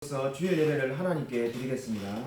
그래서 주일 예배를 하나님께 드리겠습니다.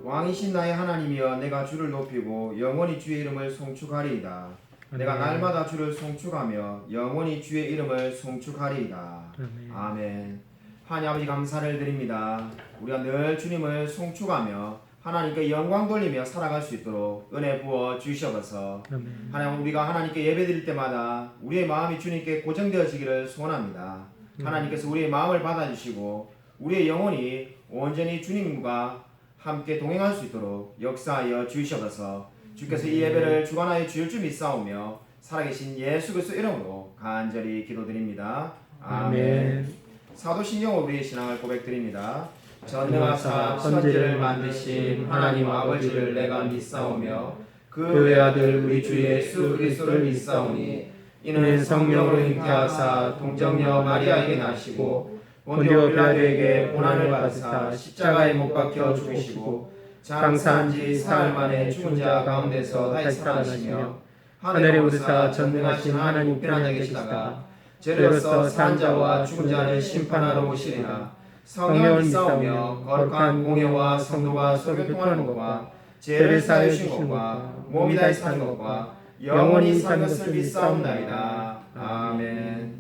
왕이신 나의 하나님이여, 내가 주를 높이고 영원히 주의 이름을 송축하리이다. 내가 날마다 주를 송축하며 영원히 주의 이름을 송축하리이다. 아멘. 하나님 아버지, 감사를 드립니다. 우리가 늘 주님을 송축하며 하나님께 영광 돌리며 살아갈 수 있도록 은혜 부어 주시옵소서. 하나님, 우리가 하나님께 예배드릴 때마다 우리의 마음이 주님께 고정되어지기를 소원합니다. 하나님께서 우리의 마음을 받아주시고 우리의 영혼이 온전히 주님과 함께 동행할 수 있도록 역사하여 주시옵소서. 주께서 이 예배를 주관하여 주실 줄 믿사오며 살아계신 예수 그리스도 이름으로 간절히 기도드립니다. 아멘. 사도신경으로 우리의 신앙을 고백드립니다. 전능하사 천지를 만드신 하나님 아버지를 내가 믿사오며 그 외아들 우리 주 예수 그리스도를 믿사오니 이는 성령으로 잉태하사 동정녀 마리아에게 나시고 본디오 빌라도에게 고난을 받으사 십자가에 못 박혀 죽으시고 장사한 지 사흘 만에 죽은 자 가운데서 다시 살아나시며 하늘에 오르사 전능하신 하나님 우편에 계시다가 죄로서 산 자와 죽은 자를 심판하러 오시리라. 성령을 믿사오며 거룩한 공회와 성도가 소교통하는 것과 죄를 사하여 주신 것과 몸이 다시 사는 것과 영원히 사는 것을 믿사옵나이다. 아멘.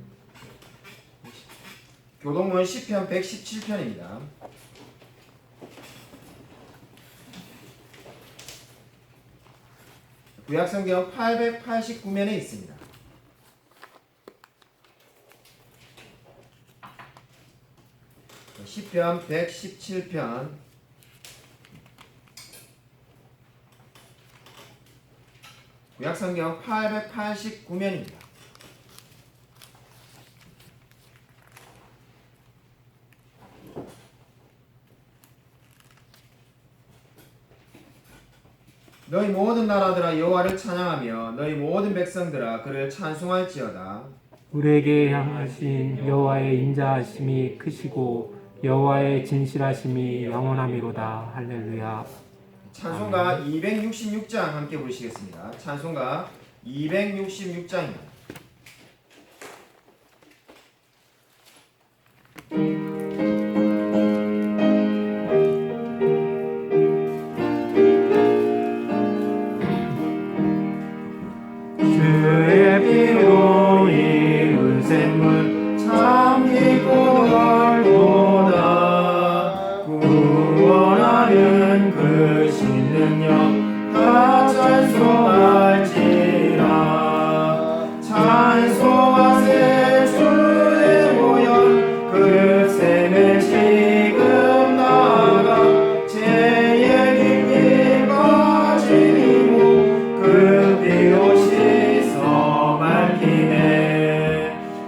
교동문 시편 117편입니다. 구약성경 889면에 있습니다. 시편 117편 구약성경 889면입니다. 너희 모든 나라들아 여호와를 찬양하며 너희 모든 백성들아 그를 찬송할지어다. 우리에게 향하신 여호와의 인자하심이 크시고 여호와의 진실하심이 영원함이로다. 할렐루야. 찬송가 266장 함께 부르시겠습니다. 찬송가 266장입니다. 주의 피로 이은 샘물 참 깊고 넓도다. 구원하는 그 신능력 다 찬송할지라. 찬송하세 주의 보혈 그 샘을 지금 나아가 죄의 깊이 빠지고 그 피로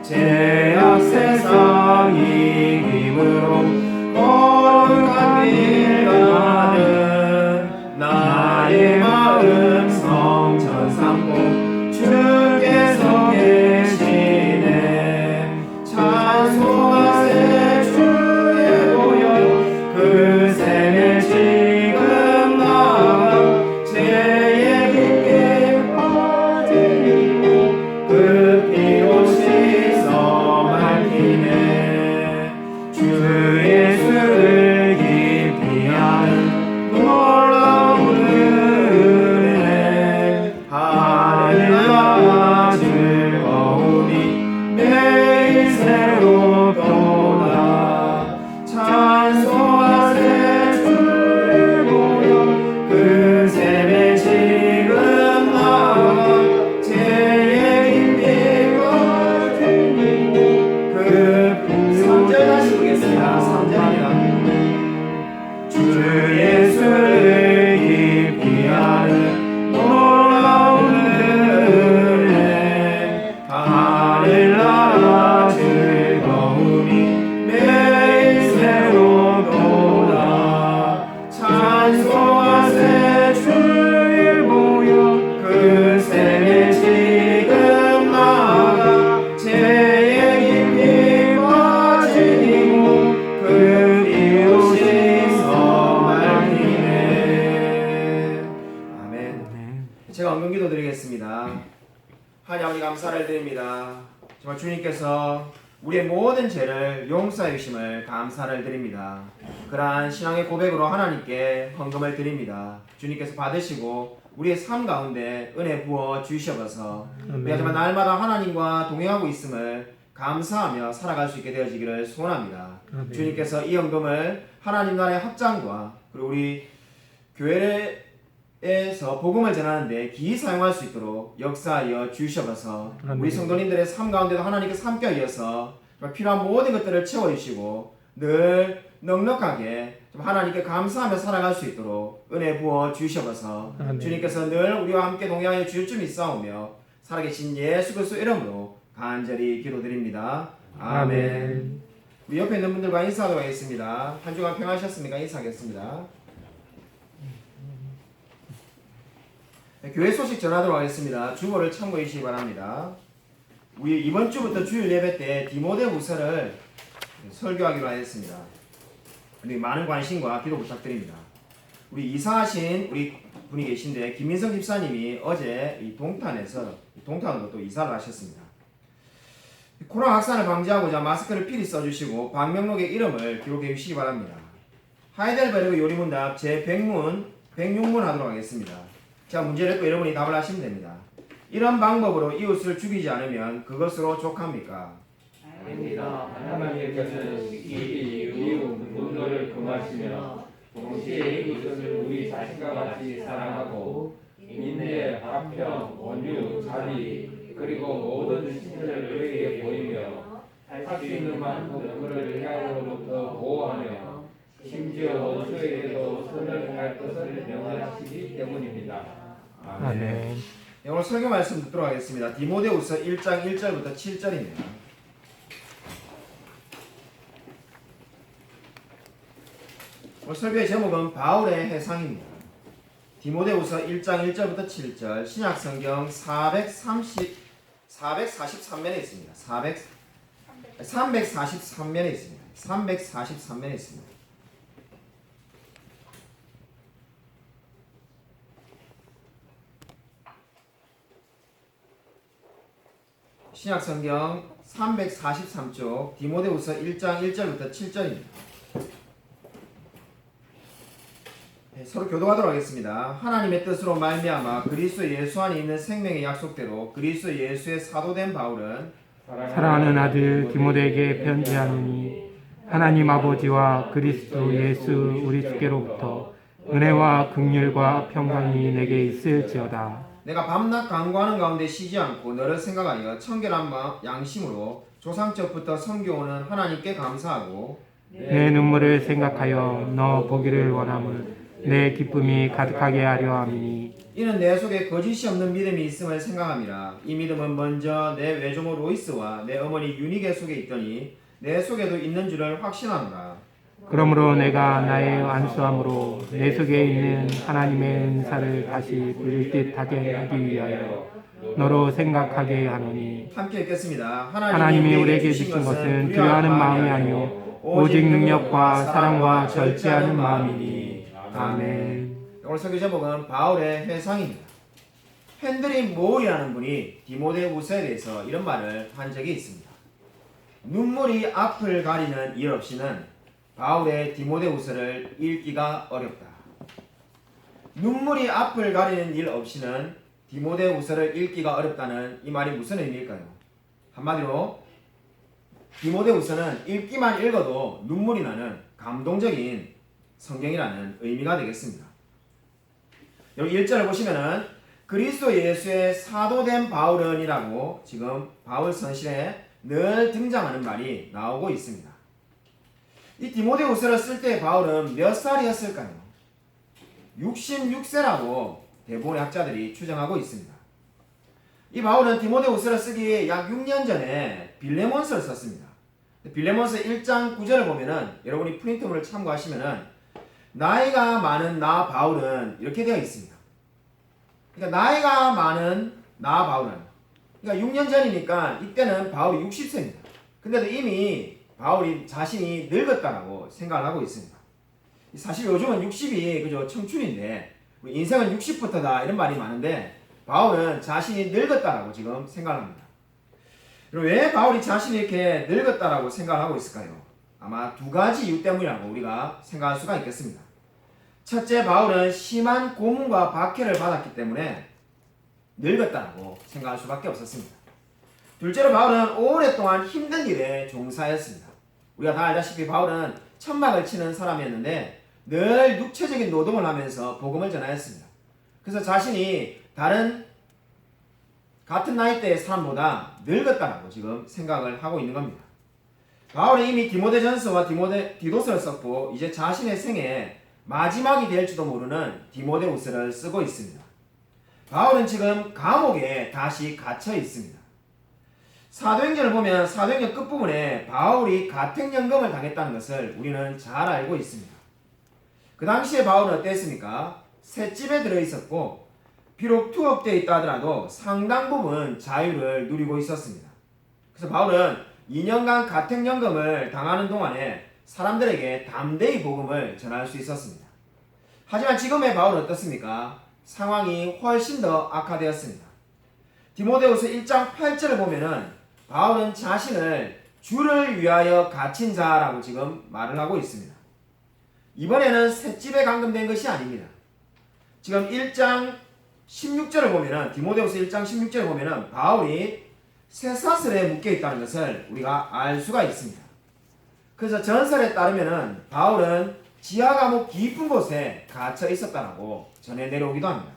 죄악 세상 이김으로 거룩한 길 가는 나의 마음 성전 삼고 주께서 계시네. 찬송하세 주의 보혈 그 샘을 지금 나가 죄의 깊게 빠지고 그 피로 주 예수를 깊이 아는 놀라운 은혜 하늘나라 즐거움이 매일 새롭도다. 찬송하세 주의 보혈 그 샘에 지금 나가 죄의 깊이 빠지고 그 3절 다시 보겠습니다. 하나님 아버지 감사를 드립니다. 정말 주님께서 우리의 모든 죄를 용서해 주심을 감사를 드립니다. 그러한 신앙의 고백으로 하나님께 헌금을 드립니다. 주님께서 받으시고 우리의 삶 가운데 은혜 부어 주시옵소서. 우리가 정말 날마다 하나님과 동행하고 있음을 감사하며 살아갈 수 있게 되어지기를 소원합니다. 주님께서 이 헌금을 하나님 나라의 확장과 그리고 우리 교회에서 복음을 전하는데 기히 사용할 수 있도록 역사하여 주시옵소서. 우리 성도님들의 삶 가운데도 하나님께서 함께 하여서 필요한 모든 것들을 채워주시고 늘 넉넉하게 하나님께 감사하며 살아갈 수 있도록 은혜 부어 주시옵소서. 주님께서 늘 우리와 함께 동행하여 주실 줄 믿사오며 살아계신 예수 그리스도 이름으로 간절히 기도드립니다. 아멘. 우리 옆에 있는 분들과 인사하도록 하겠습니다. 한 주간 평안하셨습니까? 인사하겠습니다. 교회 소식 전하도록 하겠습니다. 주보를 참고해 주시기 바랍니다. 우리 이번 주부터 주일 예배 때 디모데후서를 설교하기로 하였습니다. 우리 많은 관심과 기도 부탁드립니다. 우리 이사하신 우리 분이 계신데 김민성 집사님이 어제 이 동탄으로 또 이사를 하셨습니다. 코로나 확산을 방지하고자 마스크를 필히 써주시고 방명록의 이름을 기록해 주시기 바랍니다. 하이델베르그 요리문답 제106문 하도록 하겠습니다. 제가 문제를 또 여러분이 답을 하시면 됩니다. 이런 방법으로 이웃을 죽이지 않으면 그것으로 족합니까? 아닙니다. 하나님께서는 이 이웃 분노를 금하시며 동시에 이웃을 우리 자신과 같이 사랑하고 인내, 화평, 온유, 자비 그리고 모든 신들을 그에게 보이며 할 수 있는 만큼 그를 해악으로부터 보호하며 심지어 원수에게도 선을 행할 것을 명하시기 때문입니다. 아멘. 네, 오늘 설교 말씀 듣도록 하겠습니다. 디모데후서 1장 1절부터 7절입니다. 오늘 설교의 제목은 바울의 해상입니다. 디모데후서 1장 1절부터 7절 신약성경 443면에 있습니다. 343면에 있습니다. 343면에 있습니다. 신약성경 343쪽 디모데후서 1장 1절부터 7절입니다. 서로 교도하도록 하겠습니다. 하나님의 뜻으로 말미암아 그리스도 예수 안에 있는 생명의 약속대로 그리스도 예수의 사도된 바울은 사랑하는 아들 디모데에게 편지하노니 하나님 아버지와 그리스도 예수 우리 주께로부터 은혜와 긍휼과 평강이 내게 있을지어다. 내가 밤낮 간구하는 가운데 쉬지 않고 너를 생각하여 청결한 양심으로 조상적부터 섬겨오는 하나님께 감사하고 내 눈물을 생각하여 너 보기를 원함을 내 기쁨이 가득하게 하려 함이니 이는 내 속에 거짓이 없는 믿음이 있음을 생각함이라. 이 믿음은 먼저 내 외조모 로이스와 내 어머니 유니게 속에 있더니 내 속에도 있는 줄을 확신하노라. 그러므로 내가 나의 안수함으로 내 속에 있는 하나님의 은사를 다시 물뜻하게 하기 위하여 너로 생각하게 하노니 함께 읽겠습니다. 하나님이 우리에게 주신 것은 두려워하는 마음이 아니요 오직 능력과 사랑과 절제하는 마음이니. 아멘. 오늘 설교 제목은 바울의 회상입니다. 헨드리 모이라는 분이 디모데후서에 대해서 이런 말을 한 적이 있습니다. 눈물이 앞을 가리는 일 없이는 바울의 디모데후서를 읽기가 어렵다. 눈물이 앞을 가리는 일 없이는 디모데후서를 읽기가 어렵다는 이 말이 무슨 의미일까요? 한마디로 디모데후서는 읽기만 읽어도 눈물이 나는 감동적인 성경이라는 의미가 되겠습니다. 여기 1절을 보시면은 그리스도 예수의 사도된 바울은이라고 지금 바울 선실에 늘 등장하는 말이 나오고 있습니다. 이 디모데후서를 쓸 때 바울은 몇 살이었을까요? 66세라고 대부분의 학자들이 추정하고 있습니다. 이 바울은 디모데후서를 쓰기 약 6년 전에 빌레몬서를 썼습니다. 빌레몬서 1장 9절을 보면은 여러분이 프린트물을 참고하시면은 나이가 많은 나 바울은 이렇게 되어 있습니다. 그러니까 나이가 많은 나 바울은 그러니까 6년 전이니까 이때는 바울이 60세입니다. 근데도 이미 바울이 자신이 늙었다라고 생각을 하고 있습니다. 사실 요즘은 60이 그저 청춘인데 우리 인생은 60부터다 이런 말이 많은데 바울은 자신이 늙었다라고 지금 생각합니다. 그럼 왜 바울이 자신이 이렇게 늙었다라고 생각하고 있을까요? 아마 두 가지 이유 때문이라고 우리가 생각할 수가 있겠습니다. 첫째, 바울은 심한 고문과 박해를 받았기 때문에 늙었다라고 생각할 수밖에 없었습니다. 둘째로 바울은 오랫동안 힘든 일에 종사했습니다. 우리가 다 알다시피 바울은 천막을 치는 사람이었는데 늘 육체적인 노동을 하면서 복음을 전하였습니다. 그래서 자신이 다른 같은 나이대의 사람보다 늙었다라고 지금 생각을 하고 있는 겁니다. 바울은 이미 디모데전서와 디도서를 썼고 이제 자신의 생애 마지막이 될지도 모르는 디모데후서를 쓰고 있습니다. 바울은 지금 감옥에 다시 갇혀 있습니다. 사도행전을 보면 사도행전 끝부분에 바울이 가택연금을 당했다는 것을 우리는 잘 알고 있습니다. 그 당시에 바울은 어땠습니까? 셋집에 들어있었고 비록 투옥되어 있다 하더라도 상당 부분 자유를 누리고 있었습니다. 그래서 바울은 2년간 가택연금을 당하는 동안에 사람들에게 담대히 복음을 전할 수 있었습니다. 하지만 지금의 바울은 어떻습니까? 상황이 훨씬 더 악화되었습니다. 디모데후서 1장 8절을 보면은 바울은 자신을 주를 위하여 갇힌 자라고 지금 말을 하고 있습니다. 이번에는 셋집에 감금된 것이 아닙니다. 지금 1장 16절을 보면은 디모데후서 1장 16절을 보면은 바울이 쇠사슬에 묶여 있다는 것을 우리가 알 수가 있습니다. 그래서 전설에 따르면은 바울은 지하 감옥 깊은 곳에 갇혀 있었다라고 전해 내려오기도 합니다.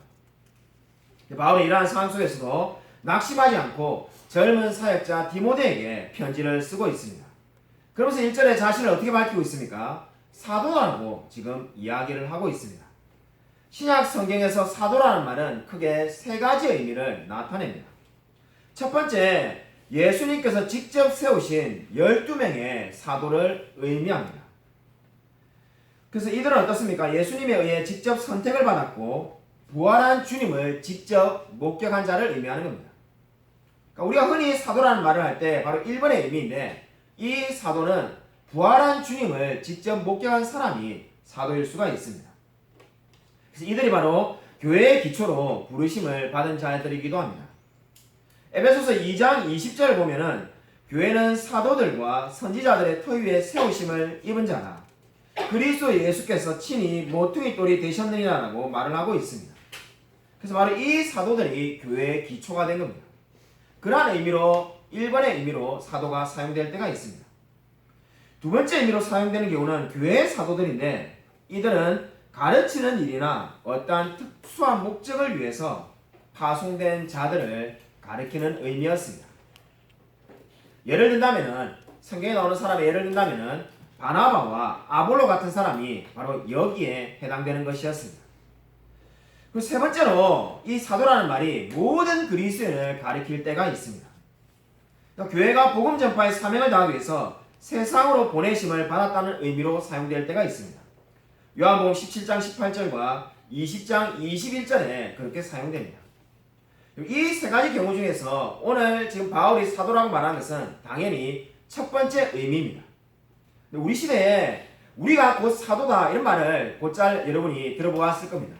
바울은 이러한 상황 속에서도 낙심하지 않고 젊은 사역자 디모데에게 편지를 쓰고 있습니다. 그러면서 1절에 자신을 어떻게 밝히고 있습니까? 사도라고 지금 이야기를 하고 있습니다. 신약 성경에서 사도라는 말은 크게 세 가지의 의미를 나타냅니다. 첫 번째, 예수님께서 직접 세우신 12명의 사도를 의미합니다. 그래서 이들은 어떻습니까? 예수님에 의해 직접 선택을 받았고 부활한 주님을 직접 목격한 자를 의미하는 겁니다. 그러니까 우리가 흔히 사도라는 말을 할 때 바로 1번의 의미인데 이 사도는 부활한 주님을 직접 목격한 사람이 사도일 수가 있습니다. 그래서 이들이 바로 교회의 기초로 부르심을 받은 자들이기도 합니다. 에베소서 2장 20절을 보면은 교회는 사도들과 선지자들의 터 위에 세우심을 입은 자다. 그리스도 예수께서 친히 모퉁이 돌이 되셨느니라고 말을 하고 있습니다. 그래서 바로 이 사도들이 교회의 기초가 된 겁니다. 그러한 의미로 1번의 의미로 사도가 사용될 때가 있습니다. 두 번째 의미로 사용되는 경우는 교회의 사도들인데 이들은 가르치는 일이나 어떠한 특수한 목적을 위해서 파송된 자들을 가리키는 의미였습니다. 예를 든다면은 성경에 나오는 사람의 예를 든다면은 바나바와 아볼로 같은 사람이 바로 여기에 해당되는 것이었습니다. 그리고 세 번째로 이 사도라는 말이 모든 그리스도인을 가리킬 때가 있습니다. 그러니까 교회가 복음 전파의 사명을 다하기 위해서 세상으로 보내심을 받았다는 의미로 사용될 때가 있습니다. 요한복음 17장 18절과 20장 21절에 그렇게 사용됩니다. 이 세 가지 경우 중에서 오늘 지금 바울이 사도라고 말하는 것은 당연히 첫 번째 의미입니다. 우리 시대에 우리가 곧 사도다 이런 말을 곧잘 여러분이 들어보았을 겁니다.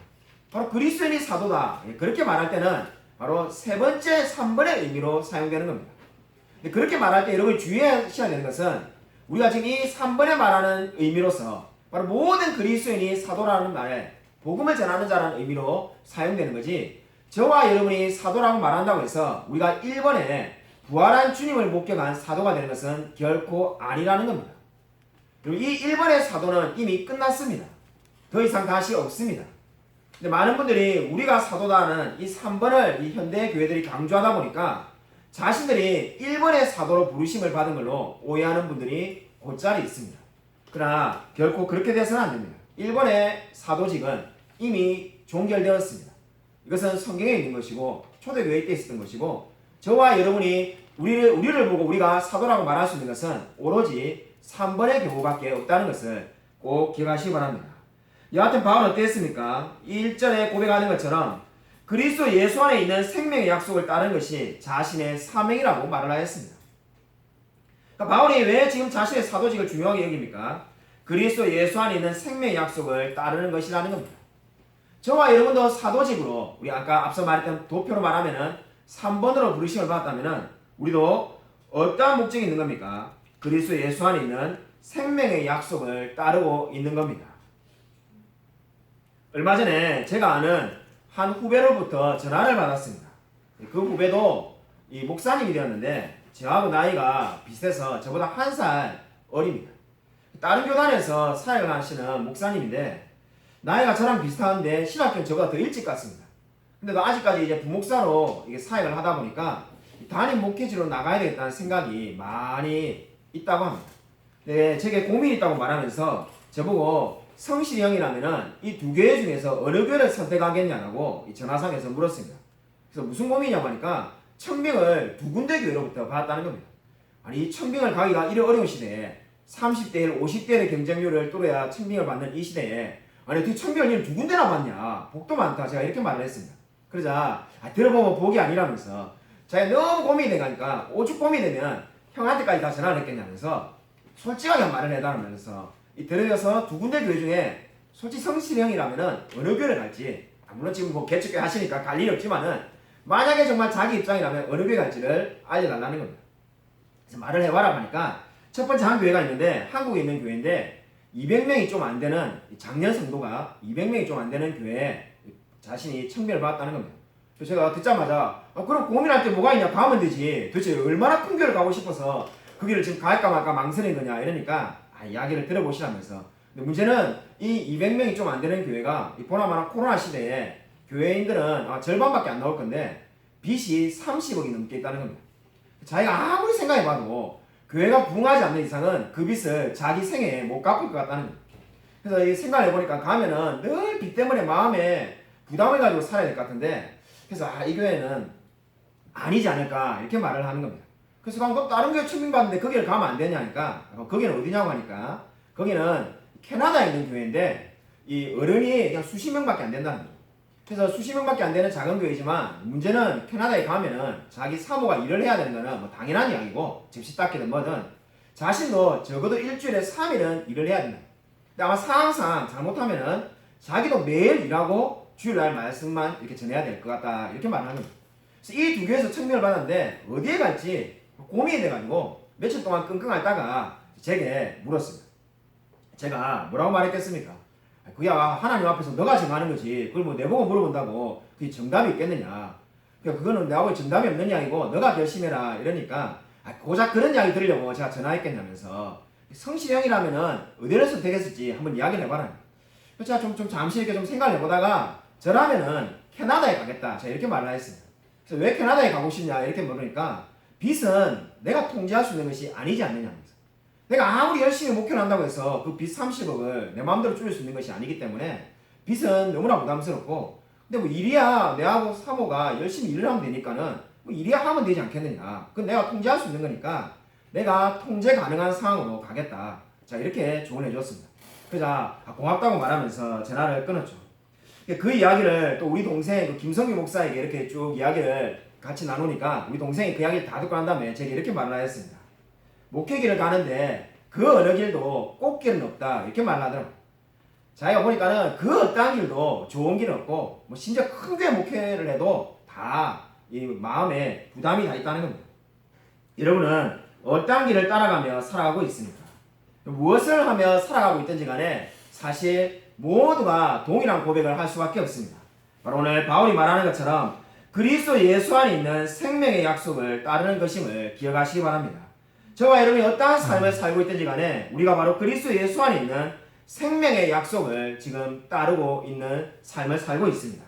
바로 그리스도인이 사도다 그렇게 말할 때는 바로 세 번째 3번의 의미로 사용되는 겁니다. 그렇게 말할 때 여러분이 주의하셔야 되는 것은 우리가 지금 이 3번에 말하는 의미로서 바로 모든 그리스도인이 사도라는 말에 복음을 전하는 자라는 의미로 사용되는 거지 저와 여러분이 사도라고 말한다고 해서 우리가 1번에 부활한 주님을 목격한 사도가 되는 것은 결코 아니라는 겁니다. 그리고 이 1번의 사도는 이미 끝났습니다. 더 이상 다시 없습니다. 근데 많은 분들이 우리가 사도다는 이 3번을 이 현대 교회들이 강조하다 보니까 자신들이 1번의 사도로 부르심을 받은 걸로 오해하는 분들이 곧잘 있습니다. 그러나 결코 그렇게 돼서는 안 됩니다. 1번의 사도직은 이미 종결되었습니다. 이것은 성경에 있는 것이고 초대교회 때 있었던 것이고 저와 여러분이 우리를 보고 우리가 사도라고 말할 수 있는 것은 오로지 3번의 경우밖에 없다는 것을 꼭 기억하시기 바랍니다. 여하튼 바울은 어땠습니까? 1절에 고백하는 것처럼 그리스도 예수 안에 있는 생명의 약속을 따르는 것이 자신의 사명이라고 말을 하였습니다. 그러니까 바울이 왜 지금 자신의 사도직을 중요하게 여깁니까? 그리스도 예수 안에 있는 생명의 약속을 따르는 것이라는 겁니다. 저와 여러분도 사도직으로 우리 아까 앞서 말했던 도표로 말하면은 3번으로 부르심을 받았다면은 우리도 어떠한 목적이 있는 겁니까? 그리스도 예수 안에 있는 생명의 약속을 따르고 있는 겁니다. 얼마 전에 제가 아는 한 후배로부터 전화를 받았습니다. 그 후배도 이 목사님이 되었는데 저하고 나이가 비슷해서 저보다 1살 어립니다. 다른 교단에서 사역을 하시는 목사님인데 나이가 저랑 비슷한데 신학교는 저보다 더 일찍 갔습니다. 근데 아직까지 이제 부목사로 이게 사역을 하다 보니까 담임 목회지로 나가야 되겠다는 생각이 많이 있다고 합니다. 네, 제게 고민이 있다고 말하면서 저보고 성실이 형이라면은 이 두 교회 중에서 어느 교회를 선택하겠냐고 이 전화상에서 물었습니다. 그래서 무슨 고민이냐고 하니까 청빙을 두 군데 교회로부터 받았다는 겁니다. 아니 이 청빙을 가기가 이런 어려운 시대에 30대 1, 50대 1의 경쟁률을 뚫어야 청빙을 받는 이 시대에 아니 어떻게 청빙을 두 군데나 받냐 복도 많다 제가 이렇게 말을 했습니다. 그러자 들어보면 복이 아니라면서 자기가 너무 고민이 돼가니까 오죽 고민이 되면 형한테까지 다 전화를 했겠냐면서 솔직하게 말을 해달라면서 이 들으면서 두 군데 교회 중에 솔직히 성실이 형이라면은 어느 교회를 갈지 물론 지금 뭐 개척교 하시니까 갈 일이 없지만은 만약에 정말 자기 입장이라면 어느 교회 갈지를 알려달라는 겁니다. 그래서 말을 해봐라 하니까 첫 번째 한 교회가 있는데 한국에 있는 교회인데 200명이 좀 안 되는 작년 성도가 200명이 좀 안 되는 교회에 자신이 청빙을 받았다는 겁니다. 그래서 제가 듣자마자 그럼 고민할 때 뭐가 있냐 가면 되지 도대체 얼마나 큰 교회를 가고 싶어서 그 길을 지금 갈까 말까 망설인 거냐 이러니까 이야기를 들어보시라면서 근데 문제는 이 200명이 좀 안 되는 교회가 보나마나 코로나 시대에 교회인들은 절반밖에 안 나올 건데 빚이 30억이 넘게 있다는 겁니다. 자기가 아무리 생각해봐도 교회가 부흥하지 않는 이상은 그 빚을 자기 생애에 못 갚을 것 같다는 겁니다. 그래서 이 생각을 해보니까 가면은 늘 빚 때문에 마음에 부담을 가지고 살아야 될 것 같은데 그래서 이 교회는 아니지 않을까 이렇게 말을 하는 겁니다. 그래서 그럼 다른 교회 청빙받는데 거기를 가면 안 되냐니까 거기는 어디냐고 하니까 거기는 캐나다에 있는 교회인데 이 어른이 그냥 수십 명밖에 안 된다는 거예요. 그래서 수십 명밖에 안 되는 작은 교회지만 문제는 캐나다에 가면은 자기 사모가 일을 해야 되는 거는 뭐 당연한 이야기고 집시 닦기든 뭐든 자신도 적어도 일주일에 3일은 일을 해야 된다. 근데 아마 상황상 잘못하면은 자기도 매일 일하고 주일날 말씀만 이렇게 전해야 될 것 같다 이렇게 말하는 겁니다. 그래서 이 두 교회에서 청빙을 받았는데 어디에 갈지 고민이 돼가지고 며칠 동안 끙끙 앓다가 제게 물었습니다. 제가 뭐라고 말했겠습니까? 그야 하나님 앞에서 너가 정하는 거지 그걸 뭐 내보고 물어본다고 그게 정답이 있겠느냐 그러니까 그거는 내하고 정답이 없는 이야기고 너가 결심해라 이러니까 고작 그런 이야기 들으려고 제가 전화했겠냐면서 성실이 형이라면은 어디를 선택했을지 한번 이야기를 해봐라. 그래서 제가 좀 잠시 이렇게 좀 생각을 해보다가 저라면은 캐나다에 가겠다 제가 이렇게 말을 했습니다. 그래서 왜 캐나다에 가고 싶냐 이렇게 물으니까 빚은 내가 통제할 수 있는 것이 아니지 않느냐면서 내가 아무리 열심히 목표를 한다고 해서 그 빚 30억을 내 마음대로 줄일 수 있는 것이 아니기 때문에 빚은 너무나 부담스럽고 근데 뭐 일이야 내하고 사모가 열심히 일을 하면 되니까는 뭐 일이야 하면 되지 않겠느냐 그건 내가 통제할 수 있는 거니까 내가 통제 가능한 상황으로 가겠다 자 이렇게 조언해 줬습니다. 그래서 고맙다고 말하면서 전화를 끊었죠. 그 이야기를 또 우리 동생 그 김성규 목사에게 이렇게 쭉 이야기를 같이 나누니까 우리 동생이 그 이야기를 다 듣고 난 다음에 제게 이렇게 말을 했습니다. 목회길을 가는데 그 어느 길도 꽃길은 없다 이렇게 말하더라고요. 자기가 보니까는 그 어떠한 길도 좋은 길은 없고 뭐 심지어 큰 교회 목회를 해도 다 이 마음에 부담이 다 있다는 겁니다. 여러분은 어떠한 길을 따라가며 살아가고 있습니까? 무엇을 하며 살아가고 있든지 간에 사실 모두가 동일한 고백을 할 수밖에 없습니다. 바로 오늘 바울이 말하는 것처럼 그리스도 예수 안에 있는 생명의 약속을 따르는 것임을 기억하시기 바랍니다. 저와 여러분이 어떠한 삶을 살고 있든지 간에 우리가 바로 그리스도 예수 안에 있는 생명의 약속을 지금 따르고 있는 삶을 살고 있습니다.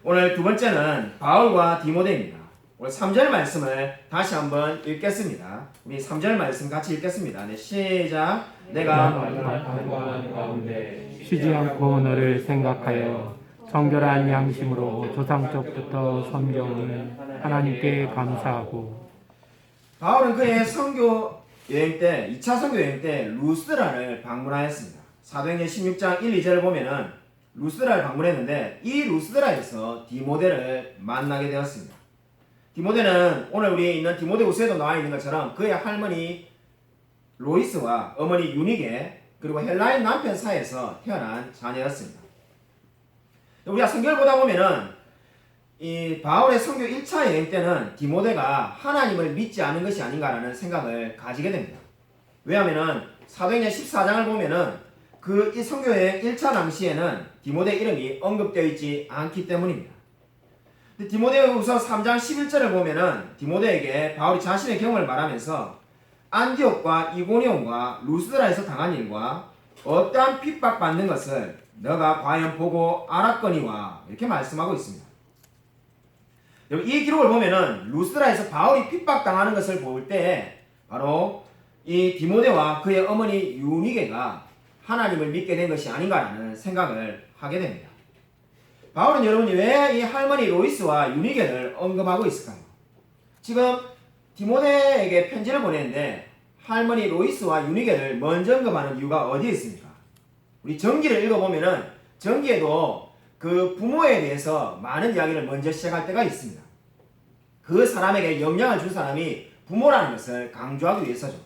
오늘 두 번째는 바울과 디모데입니다. 오늘 3절 말씀을 다시 한번 읽겠습니다. 우리 3절 말씀 같이 읽겠습니다. 네, 시작. 내가 간구하는 가운데 쉬지 않고 너를 생각하여 정결한 양심으로 조상적부터 섬겨온 하나님께 감사하고 바울은 그의 선교 여행 때 2차 선교 여행 때 루스드라를 방문하였습니다. 사도행전 16장 1, 2절을 보면은 루스드라를 방문했는데 이 루스드라에서 디모데를 만나게 되었습니다. 디모데는 오늘 우리 있는 디모데후서에도 나와 있는 것처럼 그의 할머니 로이스와 어머니 유니게 그리고 헬라인 남편 사이에서 태어난 자녀였습니다. 우리가 성경을 보다 보면은 이 바울의 선교 1차 여행 때는 디모데가 하나님을 믿지 않은 것이 아닌가라는 생각을 가지게 됩니다. 왜냐하면은 사도행전 14장을 보면은 그 이 선교 여행 1차 당시에는 디모데 이름이 언급되어 있지 않기 때문입니다. 디모데후서 3장 11절을 보면은 디모데에게 바울이 자신의 경험을 말하면서 안디옥과 이고니온과 루스드라에서 당한 일과 어떠한 핍박받는 것을 너가 과연 보고 알았거니와 이렇게 말씀하고 있습니다. 이 기록을 보면은 루스드라에서 바울이 핍박당하는 것을 볼 때 바로 이 디모데와 그의 어머니 유니게가 하나님을 믿게 된 것이 아닌가라는 생각을 하게 됩니다. 바울은 여러분이 왜 이 할머니 로이스와 유니게를 언급하고 있을까요? 지금 디모데에게 편지를 보냈는데 할머니 로이스와 유니게를 먼저 언급하는 이유가 어디에 있습니까? 우리 전기를 읽어보면은 전기에도 그 부모에 대해서 많은 이야기를 먼저 시작할 때가 있습니다. 그 사람에게 영향을 준 사람이 부모라는 것을 강조하기 위해서죠.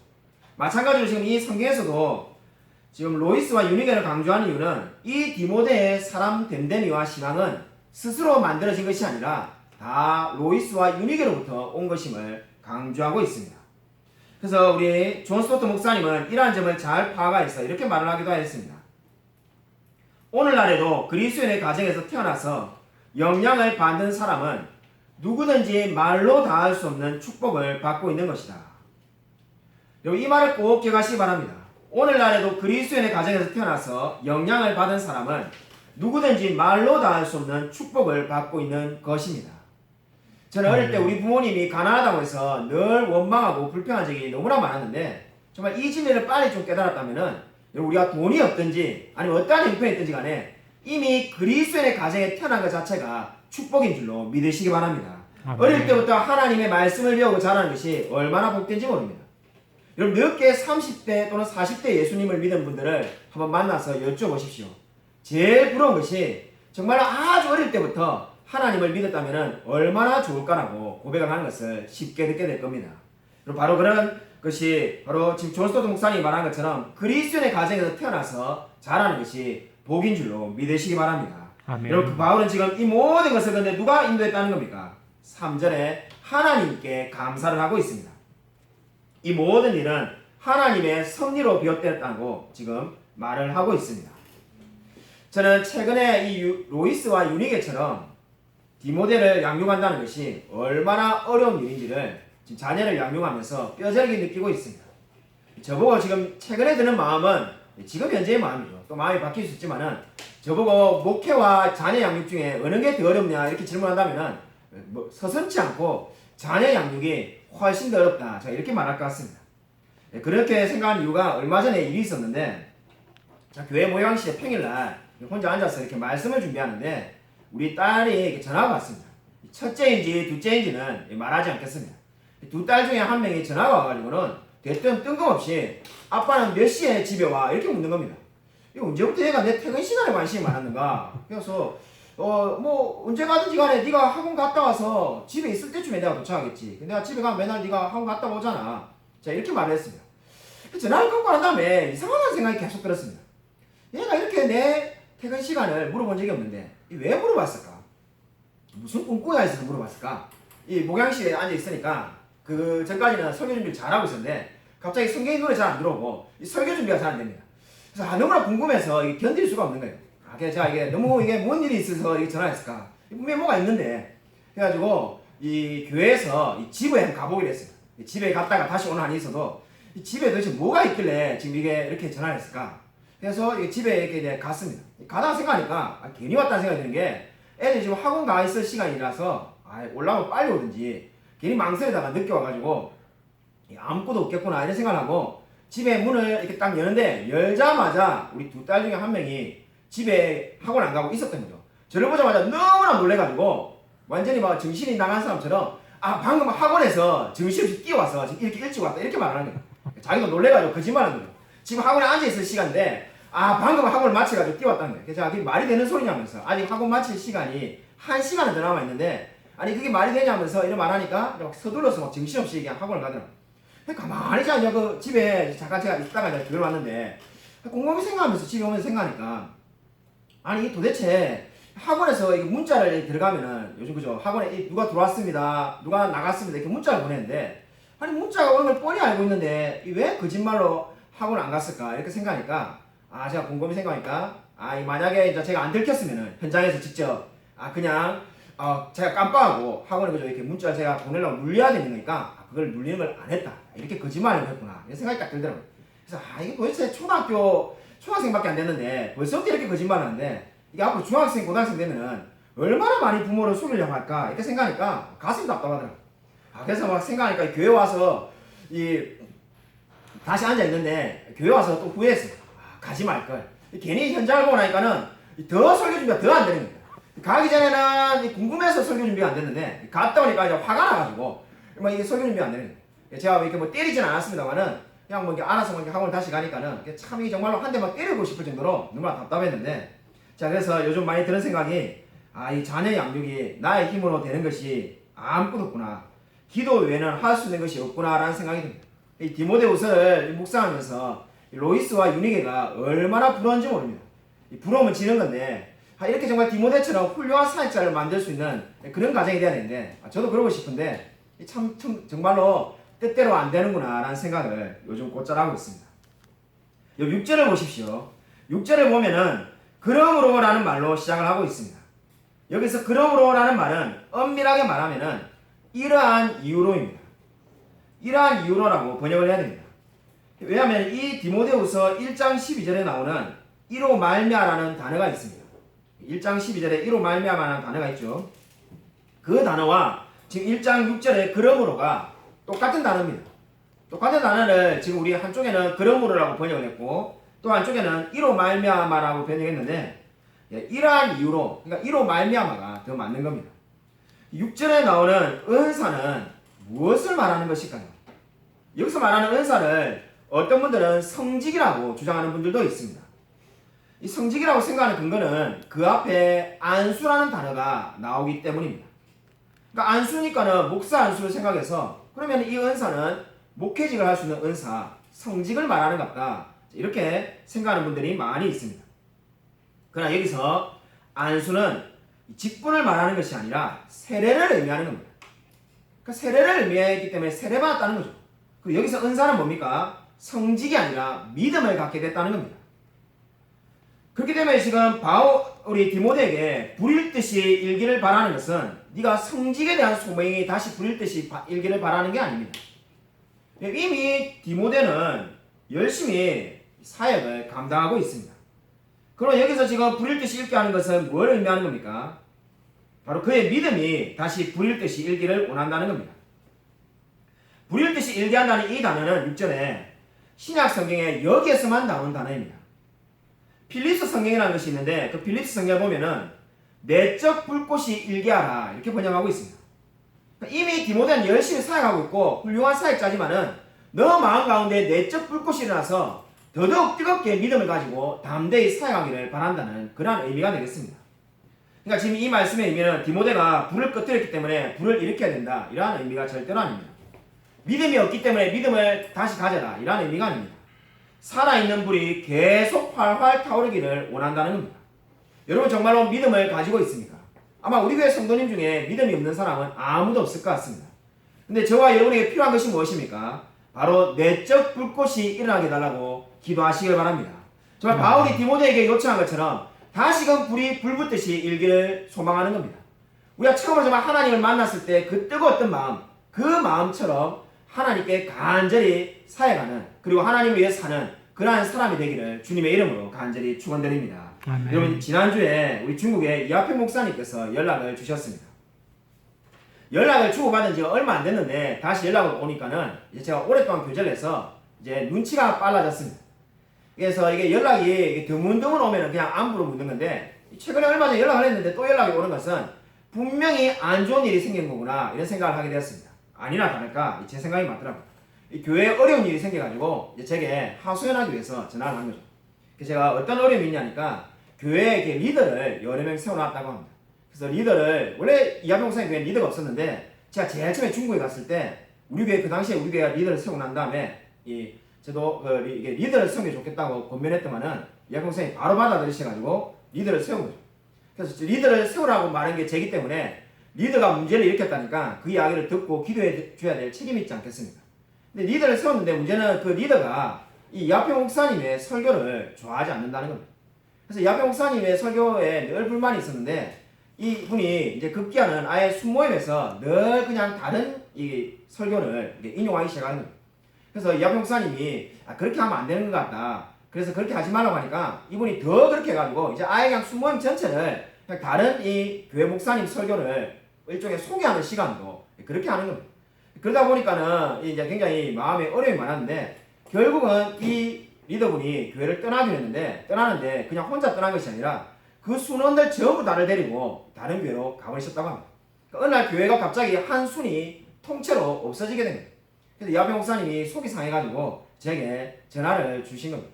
마찬가지로 지금 이 성경에서도 지금 로이스와 유니게를 강조하는 이유는 이 디모데의 사람 됨됨이와 신앙은 스스로 만들어진 것이 아니라 다 로이스와 유니게로부터 온 것임을 강조하고 있습니다. 그래서 우리 존 스토트 목사님은 이러한 점을 잘 파악해서 이렇게 말을 하기도 했습니다. 오늘날에도 그리스도인의 가정에서 태어나서 영향을 받는 사람은 누구든지 말로 다할 수 없는 축복을 받고 있는 것이다. 이 말을 꼭 기억하시기 바랍니다. 오늘날에도 그리스도인의 가정에서 태어나서 영향을 받은 사람은 누구든지 말로 다할 수 없는 축복을 받고 있는 것입니다. 저는 어릴 때 우리 부모님이 가난하다고 해서 늘 원망하고 불평한 적이 너무나 많았는데 정말 이 진리를 빨리 좀 깨달았다면은 우리가 돈이 없든지 아니면 어떠한 형편이 있든지 간에 이미 그리스도인의 가정에 태어난 것 자체가 축복인 줄로 믿으시기 바랍니다. 어릴 때부터 하나님의 말씀을 배우고 자라는 것이 얼마나 복된지 모릅니다. 여러분 늦게 30대 또는 40대 예수님을 믿은 분들을 한번 만나서 여쭤보십시오. 제일 부러운 것이 정말 아주 어릴 때부터 하나님을 믿었다면 얼마나 좋을까라고 고백을 하는 것을 쉽게 듣게 될 겁니다. 바로 그런 것이 바로 지금 존 스토트 목사님이 말한 것처럼 그리스도인의 가정에서 태어나서 자라는 것이 복인 줄로 믿으시기 바랍니다. 아멘. 여러분 그 바울은 지금 이 모든 것을 근데 누가 인도했다는 겁니까? 3절에 하나님께 감사를 하고 있습니다. 이 모든 일은 하나님의 섭리로 비롯되었다고 지금 말을 하고 있습니다. 저는 최근에 이 로이스와 유니게처럼 디모데를 양육한다는 것이 얼마나 어려운 일인지를 지금 자녀를 양육하면서 뼈저리게 느끼고 있습니다. 저보고 지금 최근에 드는 마음은 지금 현재의 마음이죠. 또 마음이 바뀔 수 있지만은 저보고 목회와 자녀 양육 중에 어느 게 더 어렵냐 이렇게 질문한다면은 뭐 서슴지 않고 자녀 양육이 훨씬 더 어렵다. 제가 이렇게 말할 것 같습니다. 그렇게 생각한 이유가 얼마 전에 일이 있었는데 교회 모양실에 평일날 혼자 앉아서 이렇게 말씀을 준비하는데 우리 딸이 전화가 왔습니다. 첫째인지 둘째인지는 말하지 않겠습니다. 두 딸 중에 한 명이 전화가 와가지고는 대뜸 뜬금없이 아빠는 몇 시에 집에 와? 이렇게 묻는 겁니다. 이거 언제부터 얘가 내 퇴근 시간에 관심이 많았는가? 그래서 뭐 언제 가든지 간에 네가 학원 갔다 와서 집에 있을 때쯤에 내가 도착하겠지. 내가 집에 가면 맨날 네가 학원 갔다 오잖아. 자 이렇게 말을 했습니다. 전화를 끊고 난 다음에 이상한 생각이 계속 들었습니다. 얘가 이렇게 내 퇴근 시간을 물어본 적이 없는데 왜 물어봤을까? 무슨 꿈꾸가 있어서 물어봤을까? 이 목양실에 앉아 있으니까 그 전까지는 설교 준비를 잘하고 있었는데 갑자기 성경 노래 잘 안 들어오고 이 설교 준비가 잘 안 됩니다. 그래서 너무나 궁금해서 견딜 수가 없는 거예요. 그래서 제가 이게 너무 이게 뭔 일이 있어서 이게 전화했을까? 분명히 뭐가 있는데 그래가지고 이 교회에서 이 집에 한번 가보기로 했어요. 집에 갔다가 다시 오는 한이 있어도 이 집에 도대체 뭐가 있길래 지금 이게 이렇게 전화를 했을까? 그래서 집에 이렇게 갔습니다. 가다가 생각하니까 괜히 왔다는 생각이 드는 게 애들이 지금 학원 가 있을 시간이라서 올라오면 빨리 오든지 괜히 망설이다가 늦게 와가지고 아무것도 없겠구나 이런 생각을 하고 집에 문을 이렇게 딱 여는데 열자마자 우리 두 딸 중에 한 명이 집에 학원 안 가고 있었던 거죠. 저를 보자마자 너무나 놀래가지고 완전히 막 정신이 나간 사람처럼 방금 학원에서 정신없이 뛰어와서 이렇게 일찍 왔다 이렇게 말하는 거예요. 자기도 놀래가지고 거짓말하는 거예요. 지금 학원에 앉아있을 시간인데 방금 학원을 마쳐가지고 뛰어왔다는 거예요. 그래서 그게 말이 되는 소리냐면서 아직 학원 마칠 시간이 1시간은 더 남아있는데 아니 그게 말이 되냐면서 이런 말하니까 막 서둘러서 막 정신없이 그냥 학원을 가더라고요. 가만히 있지 그 집에 잠깐 제가 있다가 이제 들어왔는데 곰곰이 생각하면서 집에 오면서 생각하니까 아니 도대체 학원에서 이게 문자를 들어가면은 요즘 그죠? 학원에 누가 들어왔습니다, 누가 나갔습니다 이렇게 문자를 보내는데 아니 문자가 오는 걸 뻔히 알고 있는데 왜 거짓말로 학원 안 갔을까 이렇게 생각하니까 제가 곰곰이 생각하니까 이 만약에 이제 제가 안 들켰으면은 현장에서 직접 그냥 제가 깜빡하고 학원에 그죠 이렇게 문자를 제가 보내려고 눌려야 되는 거니까 그걸 눌리는 걸 안 했다 이렇게 거짓말을 했구나 이런 생각이 딱 들더라고요. 그래서 이게 도대체 초등학생밖에 안 됐는데 벌써부터 이렇게 거짓말을 하는데 이게 앞으로 중학생 고등학생 되면은 얼마나 많이 부모를 속이려고 할까 이렇게 생각하니까 가슴이 답답하더라고요. 그래서 막 생각하니까 교회 와서 다시 앉아 있는데 교회 와서 또 후회했어요. 가지 말걸. 괜히 현장을 보고 나니까는 더 설교 준비가 더 안 되는 거예요. 가기 전에는 궁금해서 설교 준비가 안 됐는데 갔다 오니까 이제 화가 나가지고 이게 설교 준비가 안 되는 거예요. 제가 이렇게 뭐 때리지는 않았습니다만은 그냥 뭐 이렇게 알아서 뭐 학원 다시 가니까는 참 이게 정말로 한 대만 때리고 싶을 정도로 너무나 답답했는데 자 그래서 요즘 많이 드는 생각이 이 자녀 양육이 나의 힘으로 되는 것이 아무것도 없구나. 기도 외에는 할 수 있는 것이 없구나라는 생각이 듭니다. 이 디모데후서를 묵상하면서 로이스와 유니게가 얼마나 부러운지 모릅니다. 부러우면 지는 건데 이렇게 정말 디모데처럼 훌륭한 사역자를 만들 수 있는 그런 가정이 돼야 되는데 저도 그러고 싶은데 참 정말로 뜻대로 안 되는구나 라는 생각을 요즘 곧잘 하고 있습니다. 6절을 보십시오. 6절을 보면은 그러므로 라는 말로 시작을 하고 있습니다. 여기서 그러므로 라는 말은 엄밀하게 말하면은 이러한 이유로입니다. 이러한 이유로라고 번역을 해야 됩니다. 왜냐하면 이 디모데후서 1장 12절에 나오는 이로 말미암아라는 단어가 있습니다. 1장 12절에 이로 말미암아라는 단어가 있죠. 그 단어와 지금 1장 6절에 그러므로가 똑같은 단어입니다. 똑같은 단어를 지금 우리 한쪽에는 그러므로라고 번역을 했고 또 한쪽에는 이로 말미암아라고 번역했는데 이러한 이유로 그러니까 이로 말미암아가 더 맞는 겁니다. 6절에 나오는 은사는 무엇을 말하는 것일까요? 여기서 말하는 은사를 어떤 분들은 성직이라고 주장하는 분들도 있습니다. 이 성직이라고 생각하는 근거는 그 앞에 안수라는 단어가 나오기 때문입니다. 그러니까 안수니까는 목사 안수를 생각해서 그러면 이 은사는 목회직을 할 수 있는 은사, 성직을 말하는 것 같다. 이렇게 생각하는 분들이 많이 있습니다. 그러나 여기서 안수는 직분을 말하는 것이 아니라 세례를 의미하는 겁니다. 그러니까 세례를 의미하기 때문에 세례받았다는 거죠. 그리고 여기서 은사는 뭡니까? 성직이 아니라 믿음을 갖게 됐다는 겁니다. 그렇기 때문에 지금 우리 디모데에게 불일 듯이 일기를 바라는 것은 네가 성직에 대한 소명이 다시 불일 듯이 일기를 바라는 게 아닙니다. 이미 디모데는 열심히 사역을 감당하고 있습니다. 그럼 여기서 지금 불일 듯이 일기 하는 것은 뭘 의미하는 겁니까? 바로 그의 믿음이 다시 불일 듯이 일기를 원한다는 겁니다. 불일 듯이 일기한다는 이 단어는 6절에 신약 성경에 여기에서만 나온 단어입니다. 필립스 성경이라는 것이 있는데 그 필립스 성경을 보면은 내적 불꽃이 일기하라 이렇게 번역하고 있습니다. 이미 디모데는 열심히 사역하고 있고 훌륭한 사역자지만은 너 마음 가운데 내적 불꽃이 일어나서 더더욱 뜨겁게 믿음을 가지고 담대히 사역하기를 바란다는 그러한 의미가 되겠습니다. 그러니까 지금 이 말씀의 의미는 디모데가 불을 꺼뜨렸기 때문에 불을 일으켜야 된다 이러한 의미가 절대로 아닙니다. 믿음이 없기 때문에 믿음을 다시 가져라 이러한 의미가 아닙니다. 살아있는 불이 계속 활활 타오르기를 원한다는 겁니다. 여러분 정말로 믿음을 가지고 있습니까? 아마 우리 교회 성도님 중에 믿음이 없는 사람은 아무도 없을 것 같습니다. 근데 저와 여러분에게 필요한 것이 무엇입니까? 바로 내적 불꽃이 일어나게 달라고 기도하시길 바랍니다. 정말 바울이 디모데에게 요청한 것처럼 다시금 불이 붙듯이 일기를 소망하는 겁니다. 우리가 처음으로 정말 하나님을 만났을 때 그 뜨거웠던 마음, 그 마음처럼 하나님께 간절히 사역하는 그리고 하나님을 위해 사는 그러한 사람이 되기를 주님의 이름으로 간절히 축원드립니다. 아멘. 여러분 지난주에 우리 중국의 이하평 목사님께서 연락을 주셨습니다. 연락을 주고받은 지가 얼마 안 됐는데 다시 연락을 오니까는 이제 제가 오랫동안 교제를 해서 이제 눈치가 빨라졌습니다. 그래서 이게 연락이 드문드문 오면은 그냥 안부로 묻는 건데 최근에 얼마 전에 연락을 했는데 또 연락이 오는 것은 분명히 안 좋은 일이 생긴 거구나 이런 생각을 하게 되었습니다. 아니나 다를까 제 생각이 맞더라고요. 이 교회에 어려운 일이 생겨가지고 이제 제게 하소연하기 위해서 전화를 한 거죠. 그래서 제가 어떤 어려움이 있냐니까 교회에 리더를 여러 명 세워놨다고 합니다. 그래서 리더를 원래 이하평 목사님 교회에 리더가 없었는데 제가 제일 처음에 중국에 갔을 때 우리 교회 그 당시에 우리 교회가 리더를 세우고 난 다음에 저도 이게 리더를 세우는 게 좋겠다고 권면했더만은 이하평 목사님이 바로 받아들이셔가지고 리더를 세운 거죠. 그래서 리더를 세우라고 말한 게 제기 때문에 리더가 문제를 일으켰다니까 그 이야기를 듣고 기도해 줘야 될 책임이 있지 않겠습니까? 근데 리더를 세웠는데 문제는 그 리더가 이 야페 목사님의 설교를 좋아하지 않는다는 겁니다. 그래서 야페 목사님의 설교에 늘 불만이 있었는데 이 분이 이제 급기야는 아예 순모임에서 늘 그냥 다른 이 설교를 인용하기 시작하는 거예요. 그래서 야페 목사님이 그렇게 하면 안 되는 것 같다. 그래서 그렇게 하지 말라고 하니까 이분이 더 그렇게 해가지고 이제 아예 그냥 순모임 전체를 그냥 다른 이 교회 목사님 설교를 일종의 소개하는 시간도 그렇게 하는 겁니다. 그러다 보니까는 이제 굉장히 마음에 어려움이 많았는데 결국은 이 리더분이 교회를 떠나는데 그냥 혼자 떠난 것이 아니라 그 순원들 전부 다를 데리고 다른 교회로 가버리셨다고 합니다. 그러니까 어느 날 교회가 갑자기 한 순이 통째로 없어지게 됩니다. 그래서 야베 목사님이 속이 상해가지고 제게 전화를 주신 겁니다.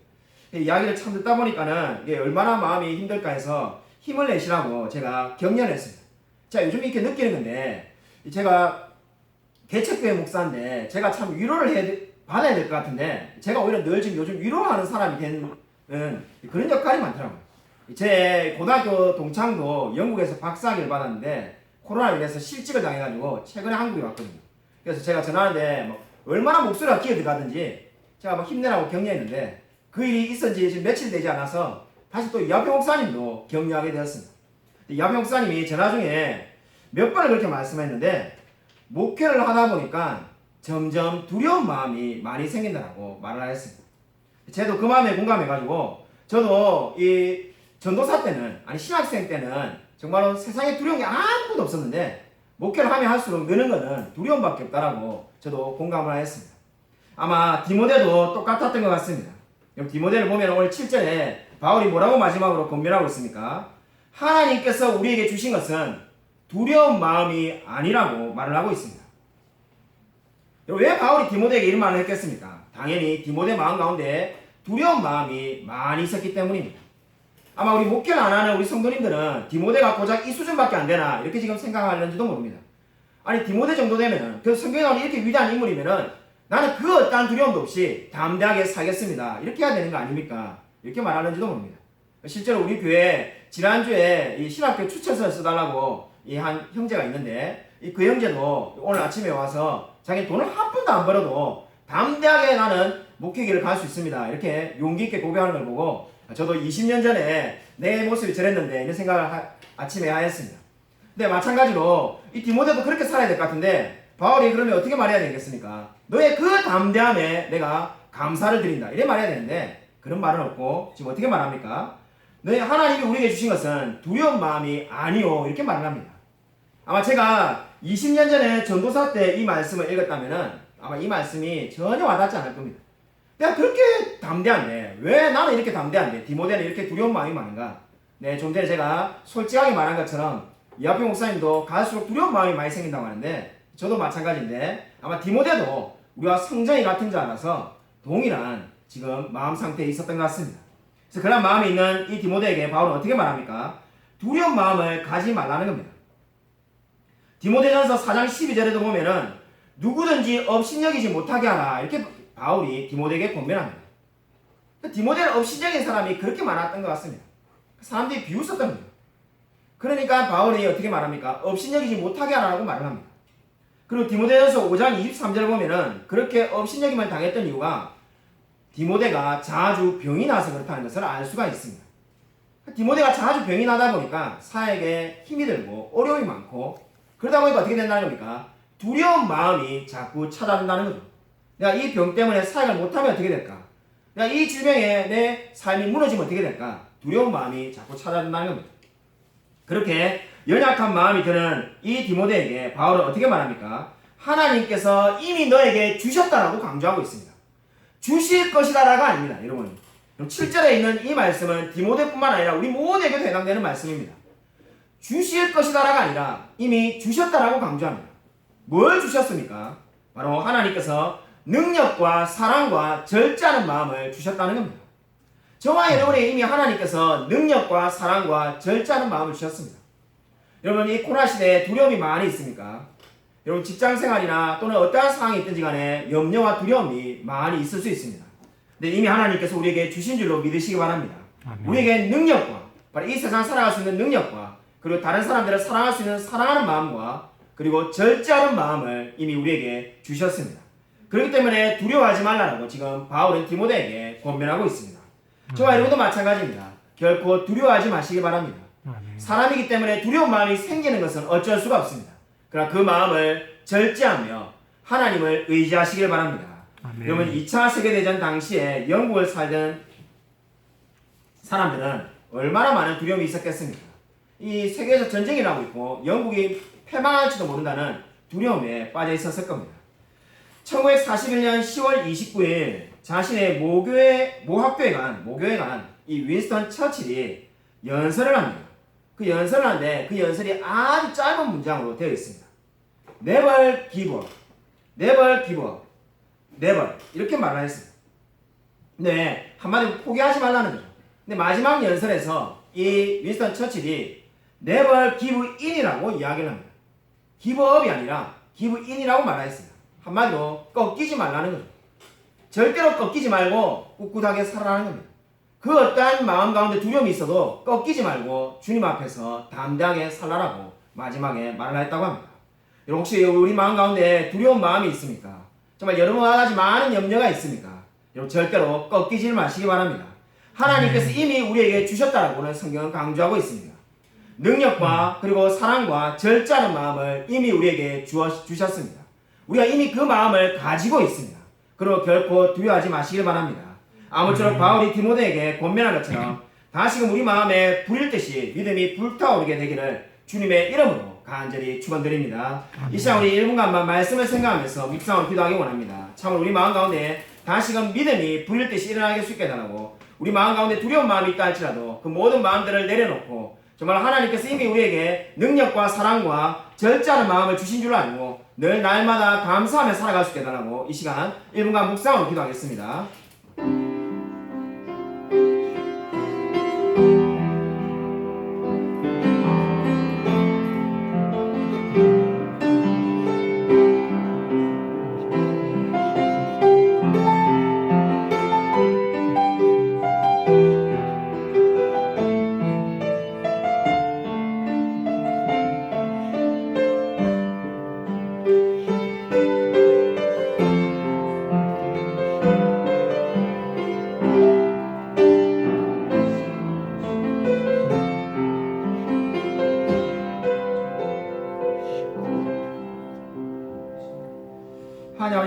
이야기를 참 듣다 보니까는 이게 얼마나 마음이 힘들까 해서 힘을 내시라고 제가 격려를 했습니다. 자, 요즘 이렇게 느끼는 건데 제가 개척교회 목사인데 제가 참 위로를 받아야 될 것 같은데 제가 오히려 늘 지금 요즘 위로하는 사람이 되는 그런 역할이 많더라고요. 제 고등학교 동창도 영국에서 박사학위를 받았는데 코로나로 인해서 실직을 당해가지고 최근에 한국에 왔거든요. 그래서 제가 전화하는데 뭐 얼마나 목소리가 기어들어가든지 제가 막 힘내라고 격려했는데 그 일이 있은 지 지금 며칠 되지 않아서 다시 또 야페 목사님도 격려하게 되었습니다. 야페 목사님이 전화 중에 몇 번을 그렇게 말씀했는데 목회를 하다 보니까 점점 두려운 마음이 많이 생긴다고 말을 하였습니다. 저도 그 마음에 공감해가지고 저도 이 전도사 때는 아니 신학생 때는 정말로 세상에 두려운 게 아무것도 없었는데 목회를 하면 할수록 느는 거는 두려움밖에 없다라고 저도 공감을 하였습니다. 아마 디모데도 똑같았던 것 같습니다. 디모데를 보면 오늘 7절에 바울이 뭐라고 마지막으로 권면하고 있습니까? 하나님께서 우리에게 주신 것은 두려운 마음이 아니라고 말을 하고 있습니다. 왜 바울이 디모데에게 이런 말을 했겠습니까? 당연히 디모데 마음 가운데 두려운 마음이 많이 있었기 때문입니다. 아마 우리 목회를 안 하는 우리 성도님들은 디모데가 고작 이 수준밖에 안 되나 이렇게 지금 생각하는지도 모릅니다. 아니 디모데 정도 되면은 그 성경에 나오는 이렇게 위대한 인물이면은 나는 그 어떠한 두려움도 없이 담대하게 살겠습니다. 이렇게 해야 되는 거 아닙니까? 이렇게 말하는지도 모릅니다. 실제로 우리 교회 지난주에 이 신학교 추천서를 써달라고 이 한 형제가 있는데 그 형제도 오늘 아침에 와서 자기 돈을 한 푼도 안 벌어도 담대하게 나는 목회길을 갈 수 있습니다. 이렇게 용기 있게 고백하는 걸 보고 저도 20년 전에 내 모습이 저랬는데 이런 생각을 아침에 하였습니다. 근데 마찬가지로 이 디모데도 그렇게 살아야 될 것 같은데 바울이 그러면 어떻게 말해야 되겠습니까? 너의 그 담대함에 내가 감사를 드린다. 이래 말해야 되는데 그런 말은 없고 지금 어떻게 말합니까? 너희 하나님이 우리에게 주신 것은 두려운 마음이 아니요. 이렇게 말을 합니다. 아마 제가 20년 전에 전도사 때 이 말씀을 읽었다면은 아마 이 말씀이 전혀 와닿지 않을 겁니다. 내가 그렇게 담대한데 왜 나는 이렇게 담대한데 디모데는 이렇게 두려운 마음이 많은가? 네, 좀 전에 제가 솔직하게 말한 것처럼 야페 목사님도 갈수록 두려운 마음이 많이 생긴다고 하는데 저도 마찬가지인데 아마 디모데도 우리와 성정이 같은 줄 알아서 동일한 지금 마음 상태에 있었던 것 같습니다. 그래서 그런 마음이 있는 이 디모데에게 바울은 어떻게 말합니까? 두려운 마음을 가지 말라는 겁니다. 디모데전서 4장 12절에도 보면은 누구든지 업신여기지 못하게 하라 이렇게 바울이 디모데에게 권면합니다. 디모데는 업신여긴 사람이 그렇게 많았던 것 같습니다. 사람들이 비웃었던 겁니다. 그러니까 바울이 어떻게 말합니까? 업신여기지 못하게 하라고 말을 합니다. 그리고 디모데전서 5장 23절을 보면은 그렇게 업신여김을 당했던 이유가 디모데가 자주 병이 나서 그렇다는 것을 알 수가 있습니다. 디모데가 자주 병이 나다 보니까 사역에 힘이 들고 어려움이 많고 그러다 보니까 어떻게 된다는 겁니까? 두려운 마음이 자꾸 찾아온다는 거죠. 내가 이 병 때문에 사역을 못하면 어떻게 될까? 내가 이 질병에 내 삶이 무너지면 어떻게 될까? 두려운 마음이 자꾸 찾아온다는 겁니다. 그렇게 연약한 마음이 드는 이 디모데에게 바울은 어떻게 말합니까? 하나님께서 이미 너에게 주셨다라고 강조하고 있습니다. 주실 것이다라가 아닙니다. 여러분 7절에 있는 이 말씀은 디모데뿐만 아니라 우리 모두에게도 해당되는 말씀입니다. 주실 것이다라가 아니라 이미 주셨다라고 강조합니다. 뭘 주셨습니까? 바로 하나님께서 능력과 사랑과 절제하는 마음을 주셨다는 겁니다. 저와 여러분에게 이미 하나님께서 능력과 사랑과 절제하는 마음을 주셨습니다. 여러분 이 코로나 시대에 두려움이 많이 있습니까? 여러분 직장생활이나 또는 어떠한 상황이 있든지 간에 염려와 두려움이 많이 있을 수 있습니다. 근데 이미 하나님께서 우리에게 주신 줄로 믿으시기 바랍니다. 아멘. 우리에게 능력과 바로 이 세상 살아갈 수 있는 능력과 그리고 다른 사람들을 사랑할 수 있는 사랑하는 마음과 그리고 절제하는 마음을 이미 우리에게 주셨습니다. 그렇기 때문에 두려워하지 말라고 지금 바울은 디모데에게 권면하고 있습니다. 저와 여러분도 마찬가지입니다. 결코 두려워하지 마시기 바랍니다. 사람이기 때문에 두려운 마음이 생기는 것은 어쩔 수가 없습니다. 그러나 그 마음을 절제하며 하나님을 의지하시길 바랍니다. 여러분 2차 세계대전 당시에 영국을 살던 사람들은 얼마나 많은 두려움이 있었겠습니까? 이 세계에서 전쟁이 나고 있고 영국이 패망할지도 모른다는 두려움에 빠져 있었을 겁니다. 1941년 10월 29일 자신의 모학교에 간 이 윈스턴 처칠이 연설을 합니다. 그 연설을 하는데 그 연설이 아주 짧은 문장으로 되어 있습니다. Never give up. Never give up. Never. 이렇게 말을 했습니다. 네, 한마디로 포기하지 말라는 거죠. 근데 마지막 연설에서 이 윈스턴 처칠이 Never give in이라고 이야기를 합니다. give up이 아니라 give in이라고 말했습니다. 한마디로 꺾이지 말라는 거죠. 절대로 꺾이지 말고 꿋꿋하게 살아라는 겁니다. 그 어떠한 마음 가운데 두려움이 있어도 꺾이지 말고 주님 앞에서 담대하게 살라라고 마지막에 말을 했다고 합니다. 여러분 혹시 우리 마음 가운데 두려운 마음이 있습니까? 정말 여러 가지 많은 염려가 있습니까? 여러분 절대로 꺾이지 마시기 바랍니다. 하나님께서 이미 우리에게 주셨다라고는 성경은 강조하고 있습니다. 능력과 그리고 사랑과 절제하는 마음을 이미 우리에게 주셨습니다. 우리가 이미 그 마음을 가지고 있습니다. 그리고 결코 두려워하지 마시길 바랍니다. 아무쪼록 바울이 디모데에게 권면한 것처럼 다시금 우리 마음에 불일 듯이 믿음이 불타오르게 되기를 주님의 이름으로 간절히 축원드립니다. 이 시간 우리 1분간만 말씀을 생각하면서 묵상을 기도하기 원합니다. 참으로 우리 마음 가운데 다시금 믿음이 불일 듯이 일어나게 수 있게 해달라고 우리 마음 가운데 두려운 마음이 있다 할지라도 그 모든 마음들을 내려놓고 정말 하나님께서 이미 우리에게 능력과 사랑과 절제하는 마음을 주신 줄 알고 늘 날마다 감사하며 살아갈 수 있게 해달라고 이 시간 1분간 묵상으로 기도하겠습니다.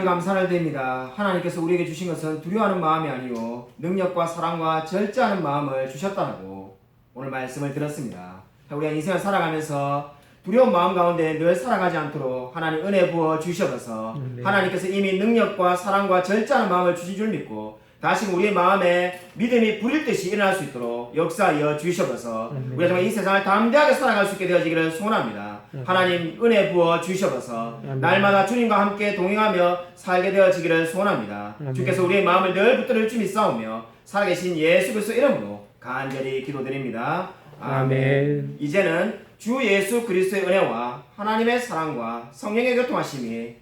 하나님 감사를 드립니다. 하나님께서 우리에게 주신 것은 두려워하는 마음이 아니요 능력과 사랑과 절제하는 마음을 주셨다고 오늘 말씀을 들었습니다. 우리가 인생을 살아가면서 두려운 마음 가운데 늘 살아가지 않도록 하나님 은혜 부어 주셔서 하나님께서 이미 능력과 사랑과 절제하는 마음을 주신 줄 믿고 다시 우리의 마음에 믿음이 불일 듯이 일어날 수 있도록 역사하여 주셔서 우리가 정말 이 세상을 담대하게 살아갈 수 있게 되어지기를 소원합니다. 하나님 은혜 부어 주셔서 날마다 주님과 함께 동행하며 살게 되어지기를 소원합니다. 주께서 우리의 마음을 늘 붙들어 줄 믿사오며 살아계신 예수 그리스도 이름으로 간절히 기도드립니다. 아멘. 이제는 주 예수 그리스도의 은혜와 하나님의 사랑과 성령의 교통하심이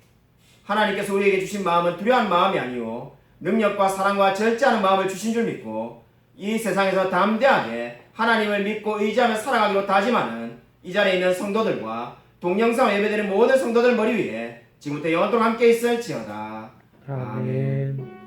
하나님께서 우리에게 주신 마음은 두려워하는 마음이 아니요 능력과 사랑과 절제하는 마음을 주신 줄 믿고 이 세상에서 담대하게 하나님을 믿고 의지하며 살아가기로 다짐하는 이 자리에 있는 성도들과 동영상을 예배드리는 모든 성도들 머리 위에 지금부터 영원토록 함께 있을지어다. 아멘.